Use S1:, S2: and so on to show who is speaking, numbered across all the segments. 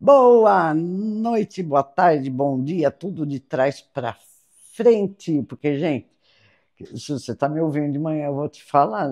S1: Boa noite, boa tarde, bom dia, tudo de trás para frente, porque, gente, se você está me ouvindo de manhã, eu vou te falar,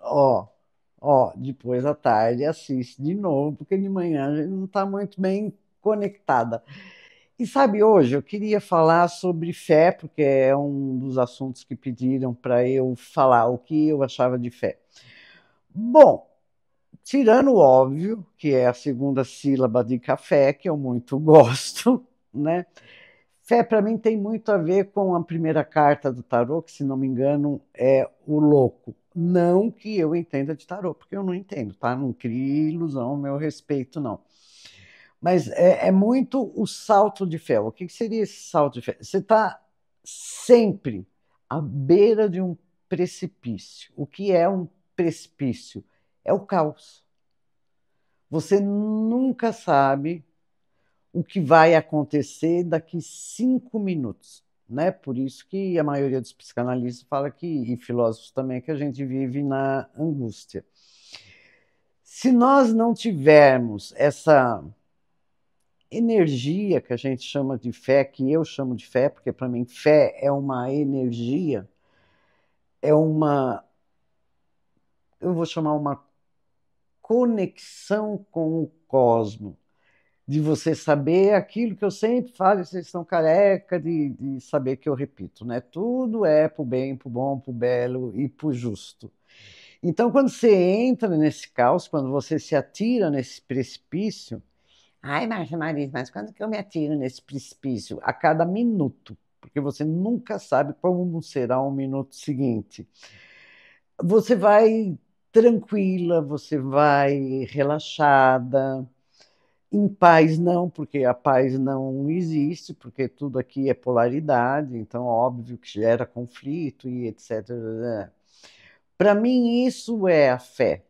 S1: ó, depois à tarde assiste de novo, porque de manhã a gente não está muito bem conectada. E sabe, hoje eu queria falar sobre fé, porque é um dos assuntos que pediram para eu falar o que eu achava de fé. Bom, tirando o óbvio, que é a segunda sílaba de café, que eu muito gosto, né? Fé para mim tem muito a ver com a primeira carta do tarô, que se não me engano é o louco. Não que eu entenda de tarô, porque eu não entendo, tá? Não crie ilusão, meu respeito, não. Mas é muito o salto de fé. O que seria esse salto de fé? Você está sempre à beira de um precipício. O que é um precipício? É o caos. Você nunca sabe o que vai acontecer daqui 5 minutos, né? Por isso que a maioria dos psicanalistas fala que, e filósofos também, que a gente vive na angústia. Se nós não tivermos essa energia que a gente chama de fé, que eu chamo de fé, porque para mim fé é uma energia, é uma, eu vou chamar uma conexão com o cosmos, de você saber aquilo que eu sempre falo, e vocês estão careca de saber que eu repito, né? Tudo é pro bem, pro bom, pro belo e pro justo. Então, quando você entra nesse caos, quando você se atira nesse precipício, ai, Márcia Marisa, mas quando que eu me atiro nesse precipício? A cada minuto, porque você nunca sabe como será o minuto seguinte. Você vai tranquila, você vai relaxada, em paz não, porque a paz não existe, porque tudo aqui é polaridade, então óbvio que gera conflito e etc. Para mim, isso é a fé.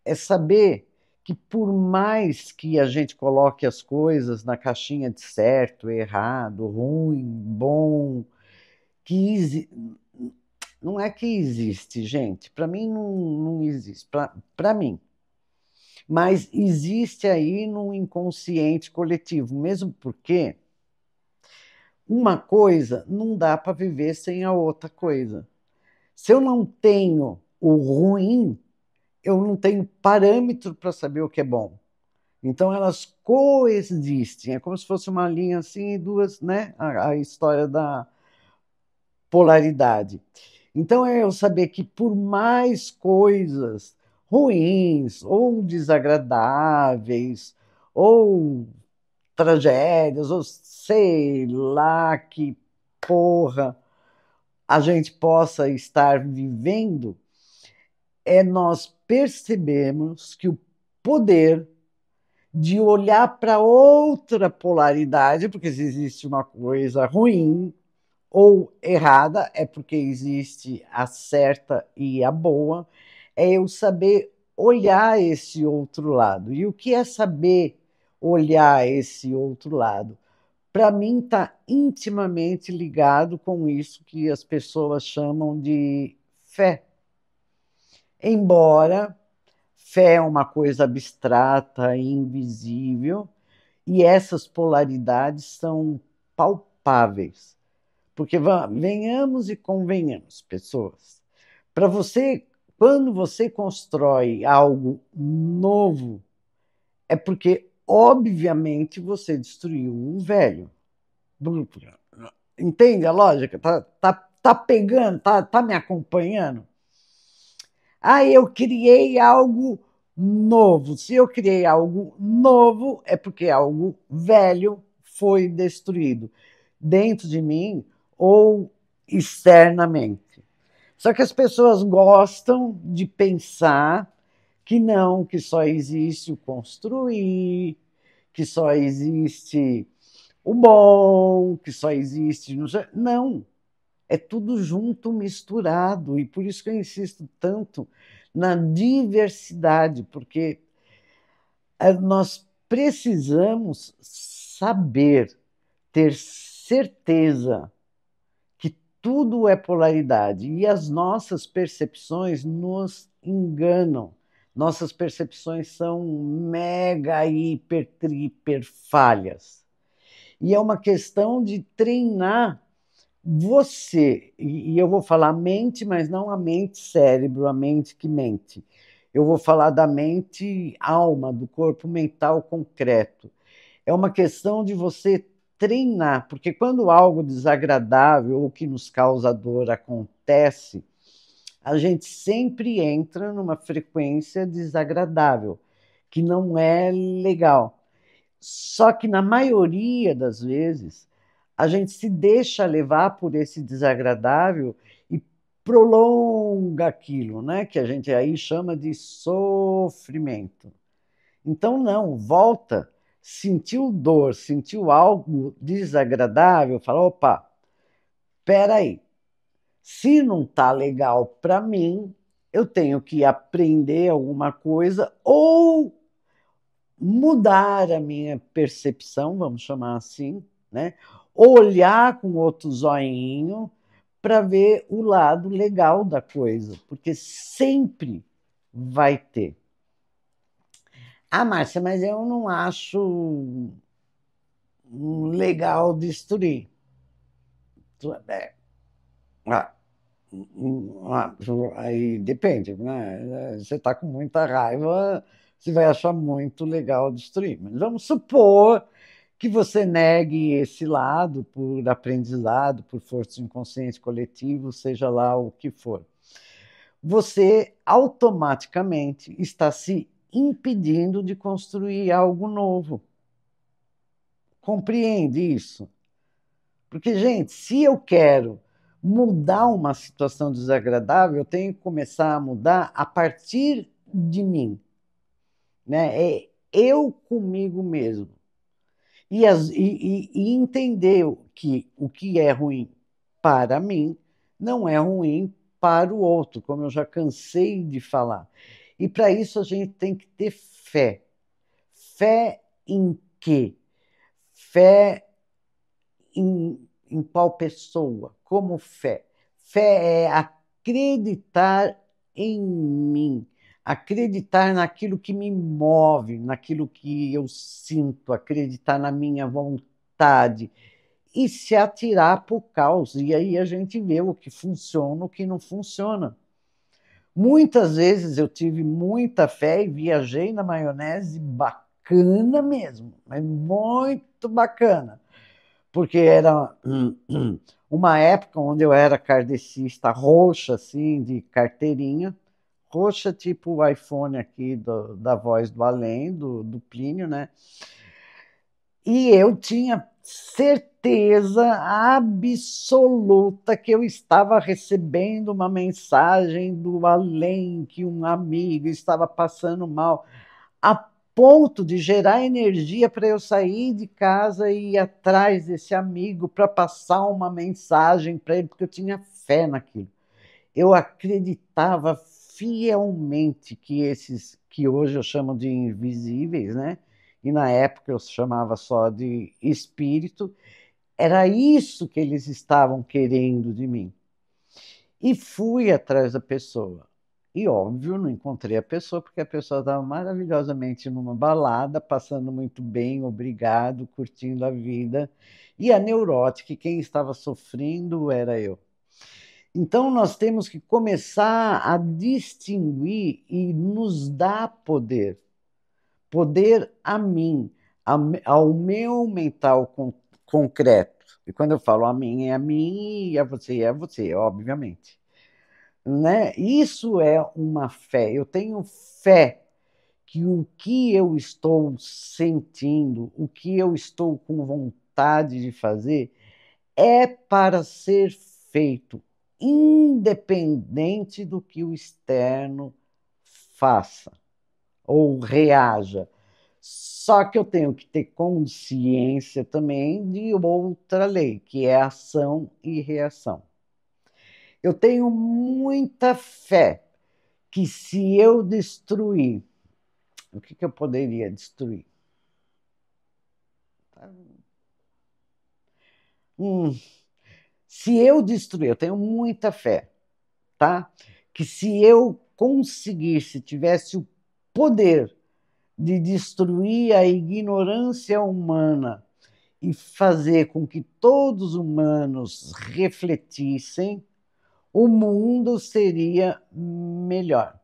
S1: É saber que por mais que a gente coloque as coisas na caixinha de certo, errado, ruim, bom, que não é que existe, gente. Para mim não existe. Para mim. Mas existe aí no inconsciente coletivo, mesmo porque uma coisa não dá para viver sem a outra coisa. Se eu não tenho o ruim, eu não tenho parâmetro para saber o que é bom. Então elas coexistem, é como se fosse uma linha assim e duas, né? A história da polaridade. Então é eu saber que por mais coisas ruins ou desagradáveis ou tragédias ou sei lá que porra a gente possa estar vivendo, é nós percebemos que o poder de olhar para outra polaridade, porque se existe uma coisa ruim ou errada, é porque existe a certa e a boa, é eu saber olhar esse outro lado. E o que é saber olhar esse outro lado? Para mim, está intimamente ligado com isso que as pessoas chamam de fé. Embora fé é uma coisa abstrata e invisível, e essas polaridades são palpáveis. Porque venhamos e convenhamos, pessoas. Para você, quando você constrói algo novo, é porque, obviamente, você destruiu o velho. Entende a lógica? Tá pegando, tá me acompanhando? Ah, eu criei algo novo. Se eu criei algo novo, é porque algo velho foi destruído dentro de mim ou externamente. Só que as pessoas gostam de pensar que não, que só existe o construir, que só existe o bom, que só existe. Não, é tudo junto, misturado, e por isso que eu insisto tanto na diversidade, porque nós precisamos saber, ter certeza que tudo é polaridade e as nossas percepções nos enganam. Nossas percepções são mega, hiper, triper falhas. E é uma questão de treinar você, e eu vou falar mente, mas não a mente cérebro, a mente que mente. Eu vou falar da mente alma, do corpo mental concreto. É uma questão de você treinar, porque quando algo desagradável ou que nos causa dor acontece, a gente sempre entra numa frequência desagradável, que não é legal. Só que na maioria das vezes, a gente se deixa levar por esse desagradável e prolonga aquilo, né? Que a gente aí chama de sofrimento. Então, não, volta, sentiu dor, sentiu algo desagradável, fala, opa, peraí, se não está legal para mim, eu tenho que aprender alguma coisa ou mudar a minha percepção, vamos chamar assim, né? Olhar com outro zoinho para ver o lado legal da coisa, porque sempre vai ter. Ah, Márcia, mas eu não acho legal destruir. É, ah, aí depende, né? Você está com muita raiva, você vai achar muito legal destruir. Mas vamos supor que você negue esse lado por aprendizado, por força inconsciente coletivo, seja lá o que for. Você automaticamente está se impedindo de construir algo novo. Compreende isso? Porque, gente, se eu quero mudar uma situação desagradável, eu tenho que começar a mudar a partir de mim, né? É eu comigo mesmo. E entender que o que é ruim para mim não é ruim para o outro, como eu já cansei de falar. E para isso a gente tem que ter fé. Fé em quê? Fé em qual pessoa? Como fé? Fé é acreditar em mim, acreditar naquilo que me move, naquilo que eu sinto, acreditar na minha vontade e se atirar para o caos. E aí a gente vê o que funciona, o que não funciona. Muitas vezes eu tive muita fé e viajei na maionese bacana mesmo, mas muito bacana porque era uma época onde eu era kardecista roxa, assim, de carteirinha, roxa tipo o iPhone aqui da Voz do Além, do Plínio, né? E eu tinha certeza absoluta que eu estava recebendo uma mensagem do além, que um amigo estava passando mal a ponto de gerar energia para eu sair de casa e ir atrás desse amigo para passar uma mensagem para ele, porque eu tinha fé naquilo. Eu acreditava fielmente que esses que hoje eu chamo de invisíveis, né? E na época eu chamava só de espírito, era isso que eles estavam querendo de mim. E fui atrás da pessoa. E, óbvio, não encontrei a pessoa, porque a pessoa estava maravilhosamente numa balada, passando muito bem, obrigado, curtindo a vida. E a neurótica, quem estava sofrendo era eu. Então, nós temos que começar a distinguir e nos dar poder. Poder a mim, ao meu mental concreto. E quando eu falo a mim, é a mim, e é você, obviamente, né? Isso é uma fé. Eu tenho fé que o que eu estou sentindo, o que eu estou com vontade de fazer, é para ser feito, independente do que o externo faça ou reaja. Só que eu tenho que ter consciência também de outra lei, que é ação e reação. Eu tenho muita fé que se eu destruir, o que eu poderia destruir? Hum, se eu destruir, eu tenho muita fé, tá? Que se eu conseguisse, tivesse o poder de destruir a ignorância humana e fazer com que todos os humanos refletissem, o mundo seria melhor.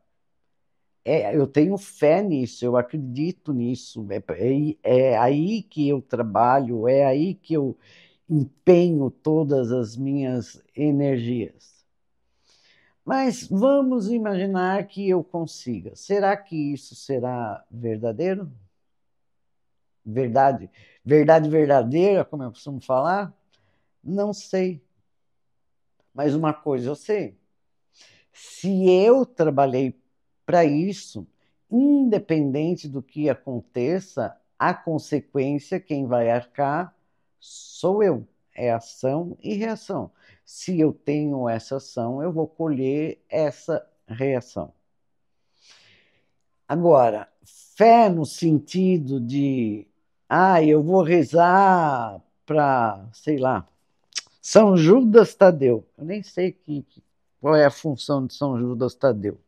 S1: Eu tenho fé nisso, eu acredito nisso, é aí que eu trabalho, é aí que eu empenho todas as minhas energias. Mas vamos imaginar que eu consiga. Será que isso será verdadeiro? Verdade, verdade verdadeira, como eu costumo falar? Não sei. Mas uma coisa eu sei. Se eu trabalhei para isso, independente do que aconteça, a consequência, quem vai arcar, sou eu. É ação e reação. Se eu tenho essa ação, eu vou colher essa reação. Agora, fé no sentido de, eu vou rezar para, sei lá, São Judas Tadeu. Eu nem sei qual é a função de São Judas Tadeu.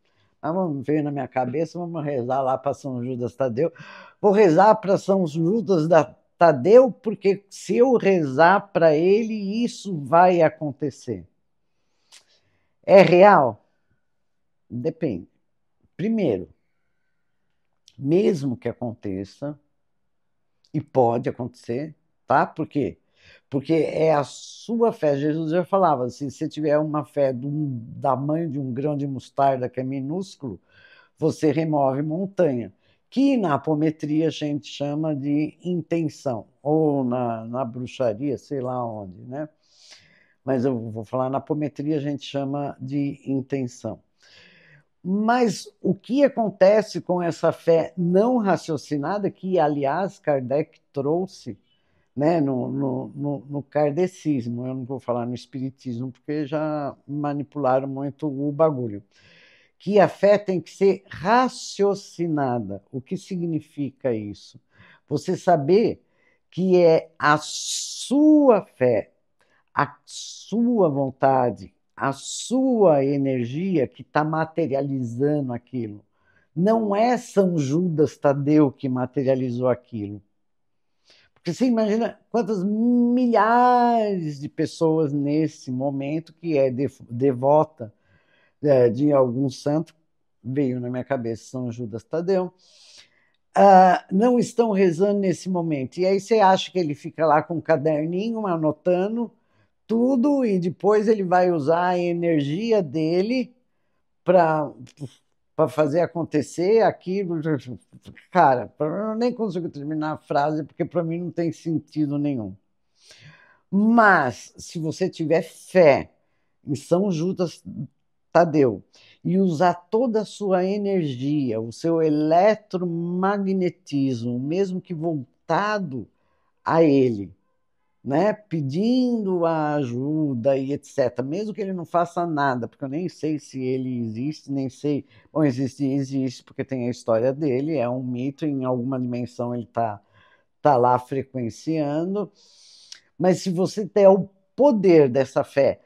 S1: Mas vamos ver na minha cabeça, vamos rezar lá para São Judas Tadeu. Vou rezar para São Judas Tadeu, porque se eu rezar para ele, isso vai acontecer. É real? Depende. Primeiro, mesmo que aconteça, e pode acontecer, tá? Por quê? Porque é a sua fé. Jesus já falava, se você tiver uma fé do tamanho de um grão de mostarda, que é minúsculo, você remove montanha, que na apometria a gente chama de intenção, ou na bruxaria, sei lá onde, né? Mas eu vou falar na apometria, a gente chama de intenção. Mas o que acontece com essa fé não raciocinada, que, aliás, Kardec trouxe, né, no kardecismo, eu não vou falar no espiritismo, porque já manipularam muito o bagulho, que a fé tem que ser raciocinada. O que significa isso? Você saber que é a sua fé, a sua vontade, a sua energia que está materializando aquilo. Não é São Judas Tadeu que materializou aquilo. Porque você imagina quantas milhares de pessoas nesse momento que é devota de algum santo, veio na minha cabeça São Judas Tadeu, não estão rezando nesse momento. E aí você acha que ele fica lá com um caderninho anotando tudo e depois ele vai usar a energia dele para fazer acontecer aquilo. Cara, eu nem consigo terminar a frase porque para mim não tem sentido nenhum. Mas se você tiver fé em São Judas Tadeu e usar toda a sua energia, o seu eletromagnetismo, mesmo que voltado a ele, né, pedindo a ajuda e etc. Mesmo que ele não faça nada, porque eu nem sei se ele existe, nem sei. Bom, existe, porque tem a história dele, é um mito, em alguma dimensão ele tá lá frequenciando. Mas se você der o poder dessa fé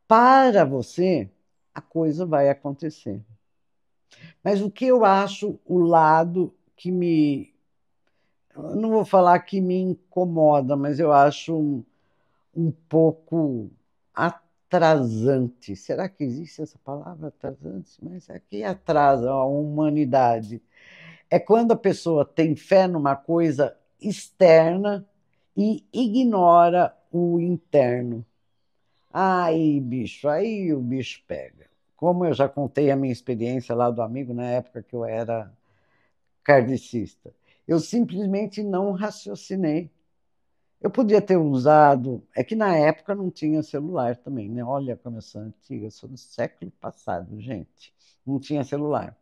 S1: para você, a coisa vai acontecer. Mas o que eu acho o lado que me. Eu não vou falar que me incomoda, mas eu acho um pouco atrasante. Será que existe essa palavra atrasante? Mas é que atrasa a humanidade. É quando a pessoa tem fé numa coisa externa e ignora o interno. Aí, bicho, aí o bicho pega. Como eu já contei a minha experiência lá do amigo na época que eu era kardecista, eu simplesmente não raciocinei. Eu podia ter usado. É que na época não tinha celular também, né? Olha como eu sou antiga, eu sou do século passado, gente. Não tinha celular.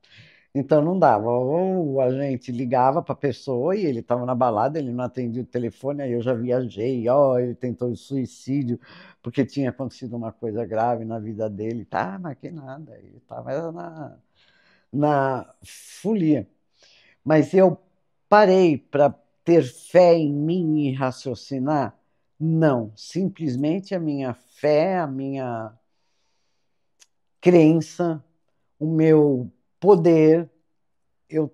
S1: Então não dava. Ou a gente ligava para a pessoa e ele estava na balada, ele não atendia o telefone, aí eu já viajei, ele tentou suicídio porque tinha acontecido uma coisa grave na vida dele. Tá, mas que nada, ele estava na folia. Mas eu parei para ter fé em mim e raciocinar? Não, simplesmente a minha fé, a minha crença, o meu poder eu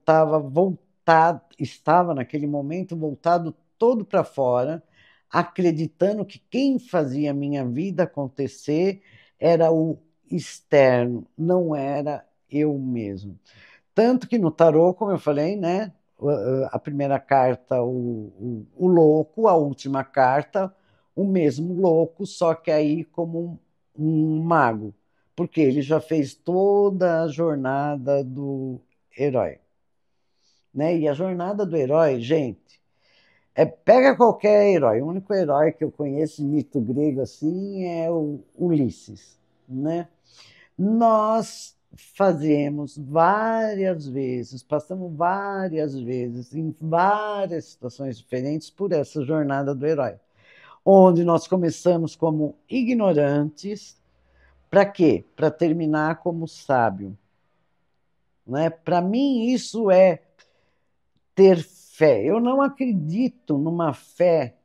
S1: estava naquele momento voltado todo para fora, acreditando que quem fazia a minha vida acontecer era o externo, não era eu mesmo. Tanto que no tarô, como eu falei, né? A primeira carta, o louco, a última carta, o mesmo louco, só que aí como um mago, porque ele já fez toda a jornada do herói, né? E a jornada do herói, gente, pega qualquer herói. O único herói que eu conheço, mito grego assim, é o Ulisses, né? Nós fazemos várias vezes, passamos várias vezes, em várias situações diferentes, por essa jornada do herói, onde nós começamos como ignorantes, para quê? Para terminar como sábio. Né? Para mim, isso é ter fé. Eu não acredito numa fé,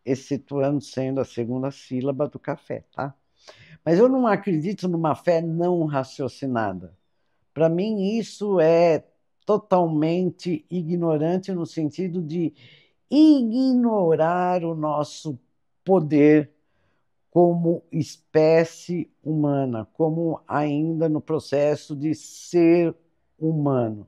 S1: excetuando sendo a segunda sílaba do café, tá? Mas eu não acredito numa fé não raciocinada. Para mim, isso é totalmente ignorante no sentido de ignorar o nosso poder como espécie humana, como ainda no processo de ser humano.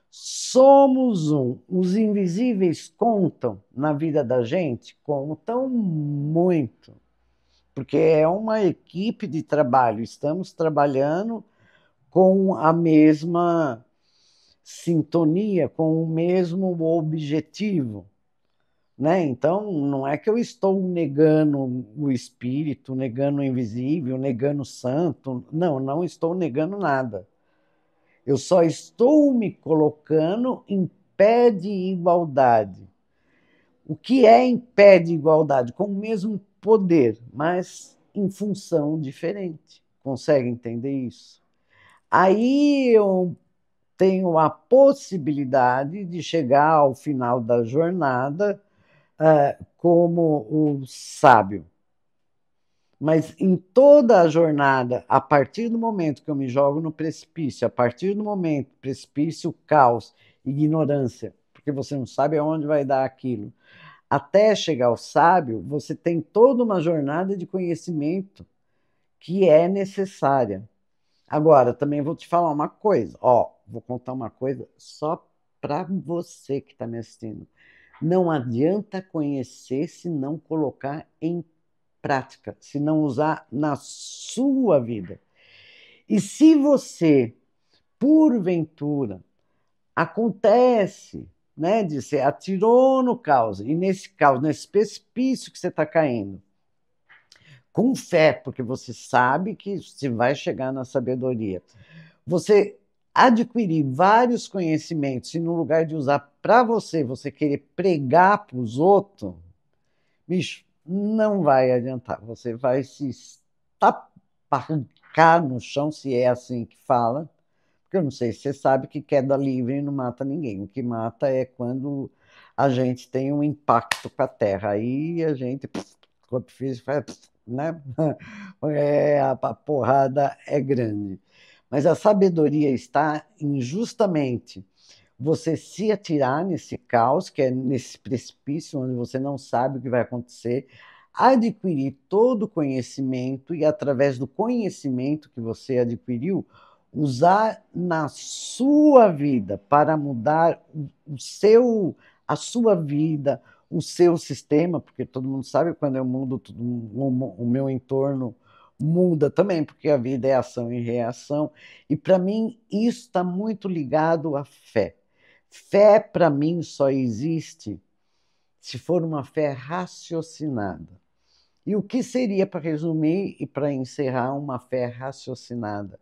S1: Somos um. Os invisíveis contam na vida da gente? Contam muito, porque é uma equipe de trabalho, estamos trabalhando com a mesma sintonia, com o mesmo objetivo. Né? Então, não é que eu estou negando o espírito, negando o invisível, negando o santo. Não, não estou negando nada. Eu só estou me colocando em pé de igualdade. O que é em pé de igualdade? Com o mesmo poder, mas em função diferente. Consegue entender isso? Aí eu tenho a possibilidade de chegar ao final da jornada como o sábio. Mas em toda a jornada, a partir do momento que eu me jogo no precipício, a partir do momento, precipício, caos, ignorância, porque você não sabe aonde vai dar aquilo, até chegar ao sábio, você tem toda uma jornada de conhecimento que é necessária. Agora, também vou te falar uma coisa, ó, vou contar uma coisa só para você que está me assistindo. Não adianta conhecer se não colocar em prática, se não usar na sua vida. E se você, porventura, acontece, né, de você atirou no caos, e nesse caos, nesse precipício que você está caindo, com fé, porque você sabe que você vai chegar na sabedoria, você adquirir vários conhecimentos e no lugar de usar para você, você querer pregar para os outros, bicho, não vai adiantar. Você vai se estaparcar no chão, se é assim que fala, porque eu não sei se você sabe que queda livre não mata ninguém. O que mata é quando a gente tem um impacto com a terra. Aí a gente, o corpo físico faz, né? A porrada é grande. Mas a sabedoria está em justamente você se atirar nesse caos, que é nesse precipício onde você não sabe o que vai acontecer, adquirir todo o conhecimento e, através do conhecimento que você adquiriu, usar na sua vida para mudar a sua vida, o seu sistema, porque todo mundo sabe que quando eu mudo, o meu entorno muda também, porque a vida é ação e reação. E para mim, isso está muito ligado à fé. Fé, para mim, só existe se for uma fé raciocinada. E o que seria, para resumir e para encerrar, uma fé raciocinada?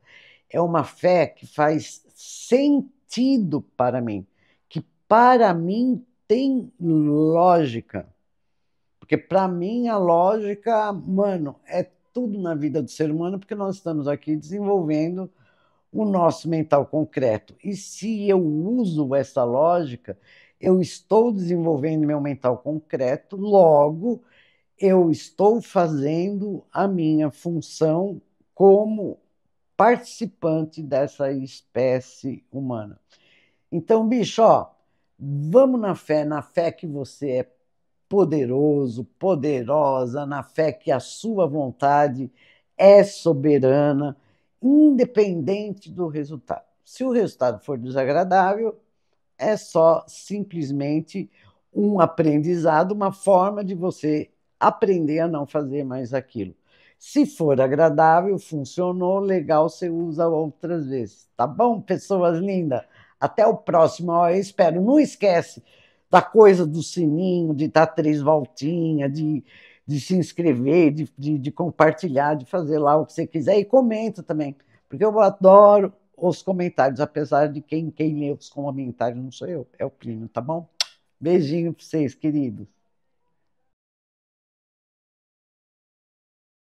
S1: É uma fé que faz sentido para mim, que para mim tem lógica. Porque para mim a lógica, mano, é tudo na vida do ser humano, porque nós estamos aqui desenvolvendo o nosso mental concreto. E se eu uso essa lógica, eu estou desenvolvendo meu mental concreto, logo eu estou fazendo a minha função como participante dessa espécie humana. Então, bicho, ó, vamos na fé que você é poderoso, poderosa, na fé que a sua vontade é soberana, independente do resultado. Se o resultado for desagradável, é só simplesmente um aprendizado, uma forma de você aprender a não fazer mais aquilo. Se for agradável, funcionou, legal, você usa outras vezes. Tá bom, pessoas lindas? Até o próximo, ó, eu espero. Não esquece da coisa do sininho, de dar 3 voltinhas, de se inscrever, de compartilhar, de fazer lá o que você quiser. E comenta também, porque eu adoro os comentários, apesar de quem lê os comentários não sou eu, é o Plínio, tá bom? Beijinho para vocês, queridos.